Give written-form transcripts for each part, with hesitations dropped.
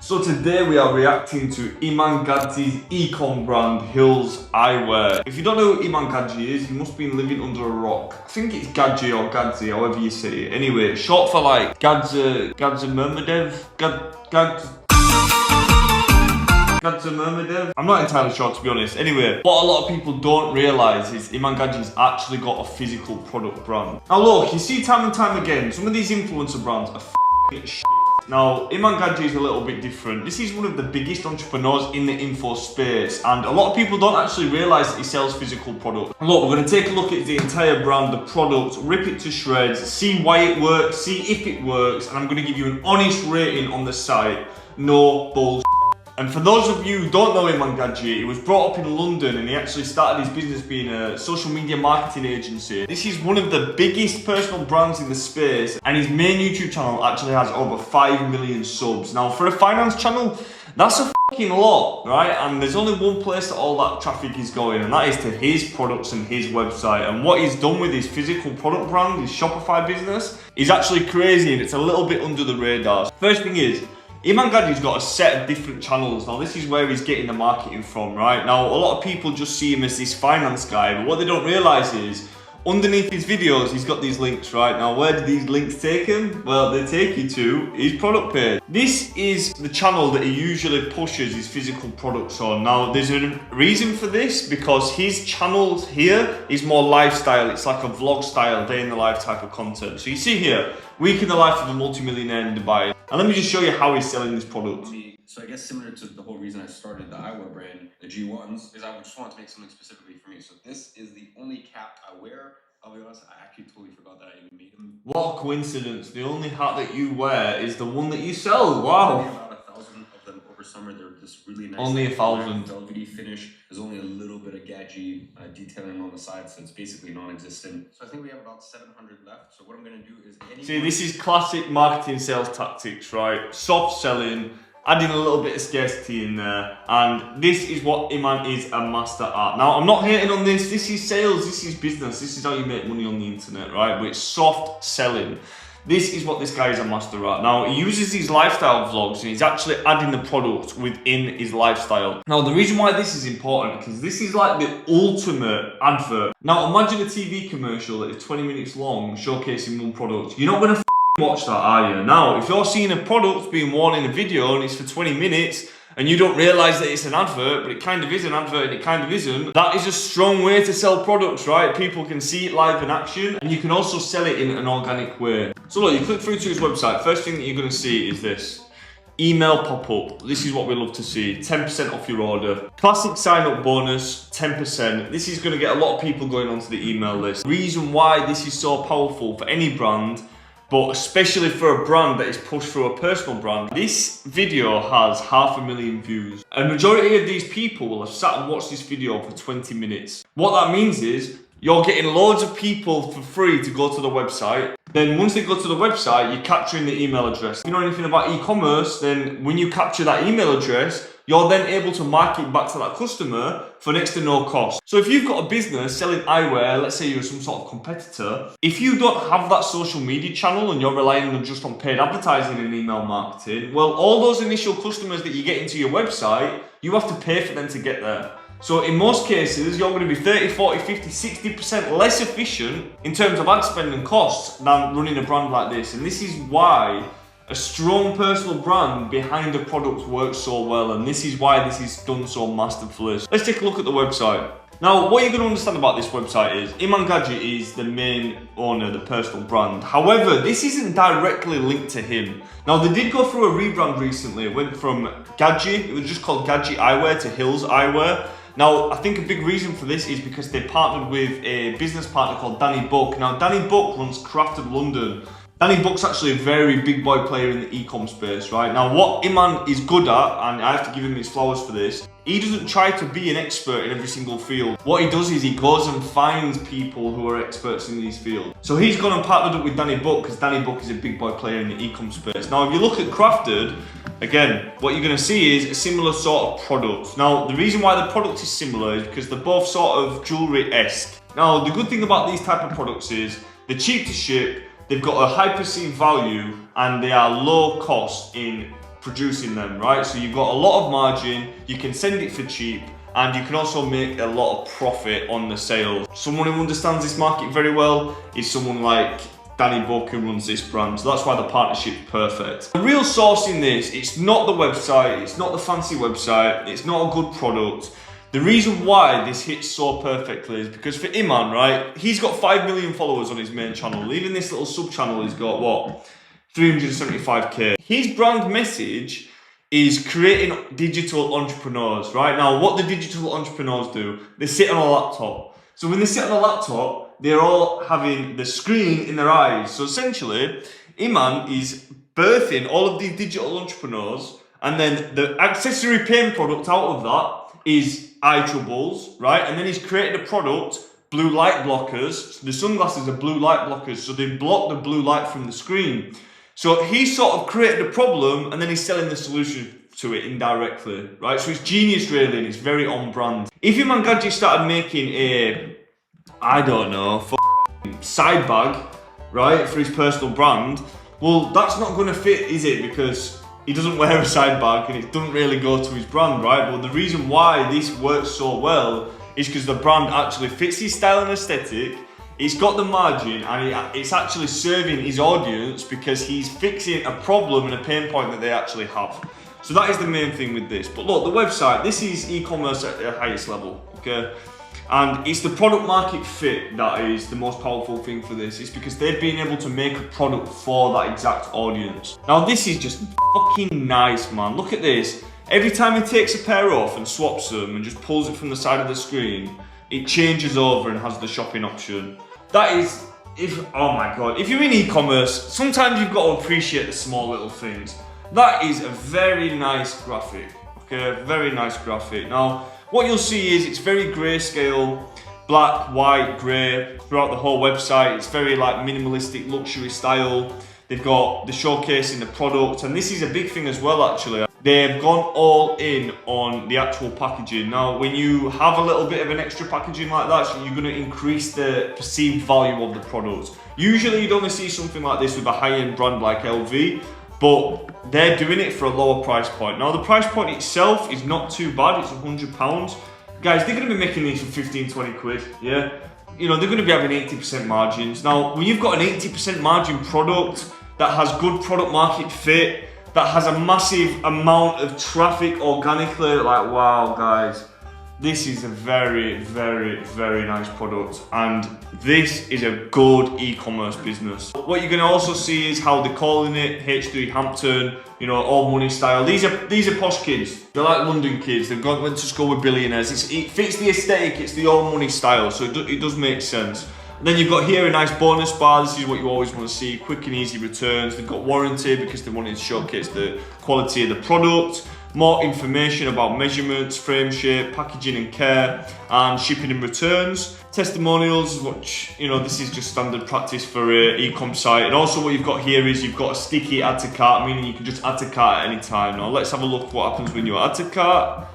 So today we are reacting to Iman Gadhzi's Ecom brand, Hills Eyewear. If you don't know who Iman Gadhzi is, you must have been living under a rock. I think it's Gadhzi or Gadhzi, however you say it. Anyway, short for like Gadhzi Murmadev. I'm not entirely sure, to be honest. Anyway, what a lot of people don't realise is Iman Gadhzi's actually got a physical product brand. Now look, you see time and time again, some of these influencer brands are f***ing shit. Now, Iman Gadhzi is a little bit different. This is one of the biggest entrepreneurs in the info space, and a lot of people don't actually realise that he sells physical products. Look, we're going to take a look at the entire brand, the product, rip it to shreds, see why it works, see if it works, and I'm going to give you an honest rating on the site. No bullshit. And for those of you who don't know Iman Gadhzi, he was brought up in London and he actually started his business being a social media marketing agency. This is one of the biggest personal brands in the space, and his main YouTube channel actually has over 5 million subs. Now for a finance channel, that's a fucking lot, right? And there's only one place that all that traffic is going, and that is to his products and his website. And what he's done with his physical product brand, his Shopify business, is actually crazy, and it's a little bit under the radar. First thing is, Iman Gadhzi's got a set of different channels. Now this is where he's getting the marketing from, right? Now a lot of people just see him as this finance guy, but what they don't realise is, underneath his videos, he's got these links, right? Now where do these links take him? Well, they take you to his product page. This is the channel that he usually pushes his physical products on. Now there's a reason for this, because his channel here is more lifestyle. It's like a vlog style, day in the life type of content. So you see here, week in the life of a multimillionaire in Dubai. And let me just show you how he's selling this product. So I guess similar to the whole reason I started the Eyewear brand, the G1s, is I just wanted to make something specifically for me. So this is the only cap I wear. I'll be honest, I actually totally forgot that I even made them. What a coincidence. The only hat that you wear is the one that you sell. Wow. About 1,000 of them over summer. They're just really nice. Only 1,000. Velvety finish. There's only a little bit of Gadhzi detailing on the side, so it's basically non-existent. So I think we have about 700 left. So what I'm going to do is... See, this is classic marketing sales tactics, right? Soft selling, adding a little bit of scarcity in there, and this is what Iman is a master at. Now, I'm not hating on this. This is sales, this is business, this is how you make money on the internet, right? But it's soft selling. This is what this guy is a master at. Now, he uses these lifestyle vlogs and he's actually adding the product within his lifestyle. Now, the reason why this is important, because this is like the ultimate advert. Now, imagine a TV commercial that is 20 minutes long showcasing one product. You're not going to watch that, are you? Now, if you're seeing a product being worn in a video and it's for 20 minutes and you don't realise that it's an advert, but it kind of is an advert and it kind of isn't, that is a strong way to sell products, right? People can see it live in action, and you can also sell it in an organic way. So look, you click through to his website, first thing that you're going to see is this. Email pop-up. This is what we love to see. 10% off your order. Classic sign-up bonus, 10%. This is going to get a lot of people going onto the email list. The reason why this is so powerful for any brand, but especially for a brand that is pushed through a personal brand, this video has 500,000 views. A majority of these people will have sat and watched this video for 20 minutes. What that means is, you're getting loads of people for free to go to the website. Then once they go to the website, you're capturing the email address. If you know anything about e-commerce, then when you capture that email address, you're then able to market back to that customer for next to no cost. So if you've got a business selling eyewear, let's say you're some sort of competitor, if you don't have that social media channel and you're relying on just on paid advertising and email marketing, well, all those initial customers that you get into your website, you have to pay for them to get there. So in most cases, you're going to be 30, 40, 50, 60% less efficient in terms of ad spend and costs than running a brand like this. And this is why a strong personal brand behind a product works so well, and this is why this is done so masterfully. Let's take a look at the website. Now, what you're going to understand about this website is Iman Gadhzi is the main owner, the personal brand. However, this isn't directly linked to him. Now, they did go through a rebrand recently. It went from Gadhzi, it was just called Gadhzi Eyewear, to Hills Eyewear. Now, I think a big reason for this is because they partnered with a business partner called Danny Buck. Now, Danny Buck runs Crafted London. Danny Buck's actually a very big boy player in the ecom space, right? Now, what Iman is good at, and I have to give him his flowers for this, he doesn't try to be an expert in every single field. What he does is he goes and finds people who are experts in these fields. So he's gone and partnered up with Danny Buck, because Danny Buck is a big boy player in the ecom space. Now, if you look at Crafted, again, what you're going to see is a similar sort of product. Now, the reason why the product is similar is because they're both sort of jewelry-esque. Now, the good thing about these type of products is they're cheap to ship, they've got a high perceived value, and they are low cost in producing them, right? So you've got a lot of margin, you can send it for cheap, and you can also make a lot of profit on the sales. Someone who understands this market very well is someone like Danny Buck, who runs this brand. So that's why the partnership's perfect. The real source in this, it's not the website, it's not the fancy website, it's not a good product. The reason why this hits so perfectly is because for Iman, right, he's got 5 million followers on his main channel. Even this little sub channel, he's got what? 375k. His brand message is creating digital entrepreneurs, right? Now, what the digital entrepreneurs do, they sit on a laptop. So when they sit on a laptop, they're all having the screen in their eyes. So essentially, Iman is birthing all of these digital entrepreneurs, and then the accessory pain product out of that is eye troubles, right? And then he's created a product, blue light blockers. The sunglasses are blue light blockers, so they block the blue light from the screen. So he sort of created a problem, and then he's selling the solution to it indirectly, right? So it's genius really, and it's very on brand. If Iman Gadhji started making a, I don't know, side bag, right, for his personal brand, well, that's not going to fit, is it? Because he doesn't wear a side bag and it doesn't really go to his brand, right? Well, the reason why this works so well is because the brand actually fits his style and aesthetic. It's got the margin, and it's actually serving his audience because he's fixing a problem and a pain point that they actually have. So that is the main thing with this. But look, the website, this is e-commerce at the highest level, okay? And it's the product market fit that is the most powerful thing for this. It's because they've been able to make a product for that exact audience. Now this is just fucking nice, man. Look at this. Every time he takes a pair off and swaps them and just pulls it from the side of the screen, it changes over and has the shopping option. That is, oh my God, if you're in e-commerce, sometimes you've got to appreciate the small little things. That is a very nice graphic, okay, very nice graphic. Now, what you'll see is it's very grayscale, black, white, grey, throughout the whole website. It's very like minimalistic luxury style. They've got the showcasing the product, and this is a big thing as well actually. They've gone all in on the actual packaging. Now, when you have a little bit of an extra packaging like that, so you're going to increase the perceived value of the product. Usually you'd only see something like this with a high-end brand like LV, but they're doing it for a lower price point. Now, the price point itself is not too bad, it's £100. Guys, they're going to be making these for 15, 20 quid, yeah? You know, they're going to be having 80% margins. Now, when you've got an 80% margin product that has good product market fit, that has a massive amount of traffic organically, like, wow, guys, this is a very, very, very nice product, and this is a good e-commerce business. What you're gonna also see is how they're calling it, H3 Hampton, you know, all money style. These are posh kids. They're like London kids. They've went to school with billionaires. It fits the aesthetic, it's the all money style, so it does make sense. And then you've got here a nice bonus bar. This is what you always want to see, quick and easy returns. They've got warranty because they wanted to showcase the quality of the product. More information about measurements, frame shape, packaging and care, and shipping and returns. Testimonials, which, you know, this is just standard practice for an e-com site. And also what you've got here is you've got a sticky add to cart, meaning you can just add to cart at any time. Now let's have a look what happens when you add to cart.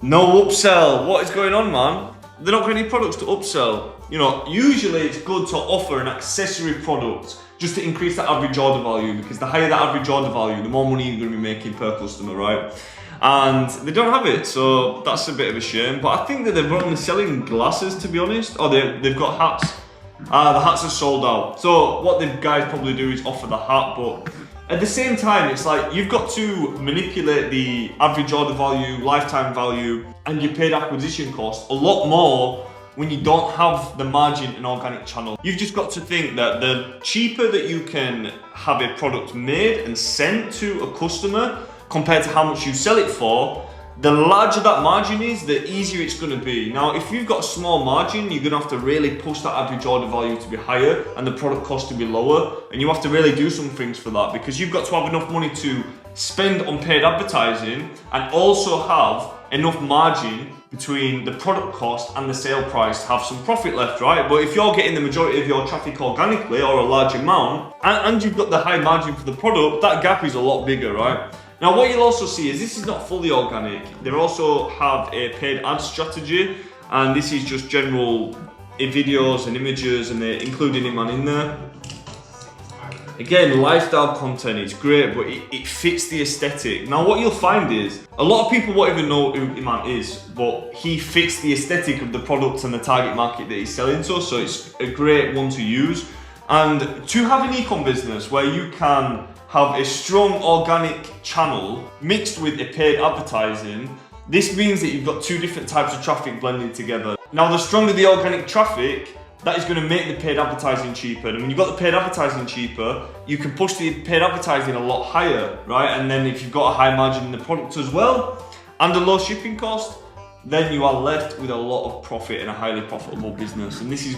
No upsell. What is going on, man? They're not got any products to upsell. You know, usually it's good to offer an accessory product just to increase the average order value, because the higher the average order value, the more money you're going to be making per customer, right? And they don't have it, so that's a bit of a shame. But I think that they're only selling glasses, to be honest. Oh, they've got hats. The hats are sold out. So what the guys probably do is offer the hat, but at the same time, it's like you've got to manipulate the average order value, lifetime value, and your paid acquisition cost a lot more when you don't have the margin in organic channel. You've just got to think that the cheaper that you can have a product made and sent to a customer compared to how much you sell it for, the larger that margin is, the easier it's going to be. Now, if you've got a small margin, you're going to have to really push that average order value to be higher and the product cost to be lower. And you have to really do some things for that, because you've got to have enough money to spend on paid advertising and also have enough margin between the product cost and the sale price to have some profit left, right? But if you're getting the majority of your traffic organically or a large amount, and you've got the high margin for the product, that gap is a lot bigger, right? Now, what you'll also see is this is not fully organic. They also have a paid ad strategy, and this is just general videos and images, and they're including Iman in there. Again, lifestyle content is great, but it fits the aesthetic. Now what you'll find is, a lot of people won't even know who Iman is, but he fits the aesthetic of the product and the target market that he's selling to, so it's a great one to use. And to have an ecom business where you can have a strong organic channel mixed with a paid advertising, this means that you've got two different types of traffic blended together. Now the stronger the organic traffic, that is going to make the paid advertising cheaper. And when you've got the paid advertising cheaper, you can push the paid advertising a lot higher, right? And then if you've got a high margin in the product as well, and a low shipping cost, then you are left with a lot of profit and a highly profitable business. And this is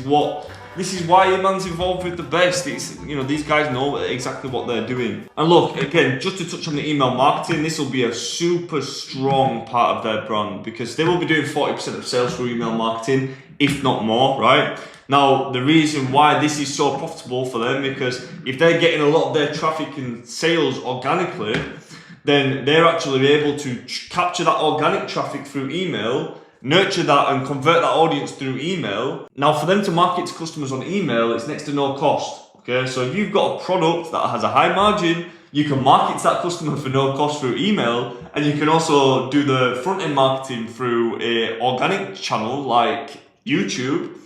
why Iman's involved with the best. It's, you know, these guys know exactly what they're doing. And look, again, just to touch on the email marketing, this will be a super strong part of their brand because they will be doing 40% of sales through email marketing, if not more, right? Now, the reason why this is so profitable for them, because if they're getting a lot of their traffic and sales organically, then they're actually able to capture that organic traffic through email, nurture that and convert that audience through email. Now for them to market to customers on email, it's next to no cost, okay? So if you've got a product that has a high margin, you can market to that customer for no cost through email, and you can also do the front-end marketing through a organic channel like YouTube,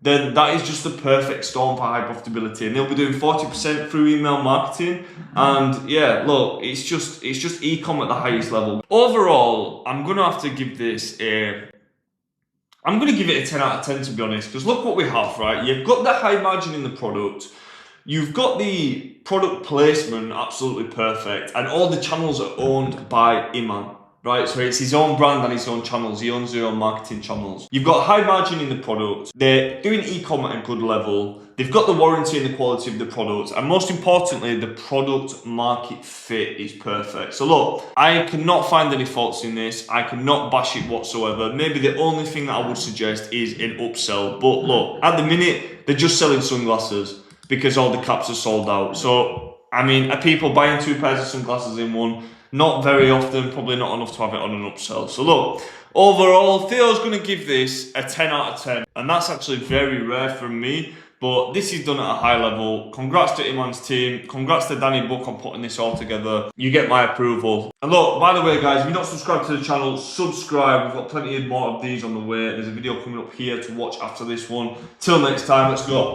then that is just the perfect storm for high profitability. And they'll be doing 40% through email marketing. And yeah, look, it's just ecom at the highest level. Overall, I'm gonna have to give this I'm gonna give it a 10 out of 10 to be honest, because look what we have, right? You've got the high margin in the product, you've got the product placement absolutely perfect, and all the channels are owned by Iman. Right, so it's his own brand and his own channels. He owns his own marketing channels. You've got high margin in the product. They're doing ecom at a good level. They've got the warranty and the quality of the product. And most importantly, the product market fit is perfect. So look, I cannot find any faults in this. I cannot bash it whatsoever. Maybe the only thing that I would suggest is an upsell. But look, at the minute, they're just selling sunglasses because all the caps are sold out. So, I mean, are people buying 2 pairs of sunglasses in one? Not very often, probably not enough to have it on an upsell. So look, overall, Theo's gonna give this a 10 out of 10. And that's actually very rare from me, but this is done at a high level. Congrats to Iman's team. Congrats to Danny Book on putting this all together. You get my approval. And look, by the way guys, if you're not subscribed to the channel, subscribe. We've got plenty more of these on the way. There's a video coming up here to watch after this one. Till next time, let's go.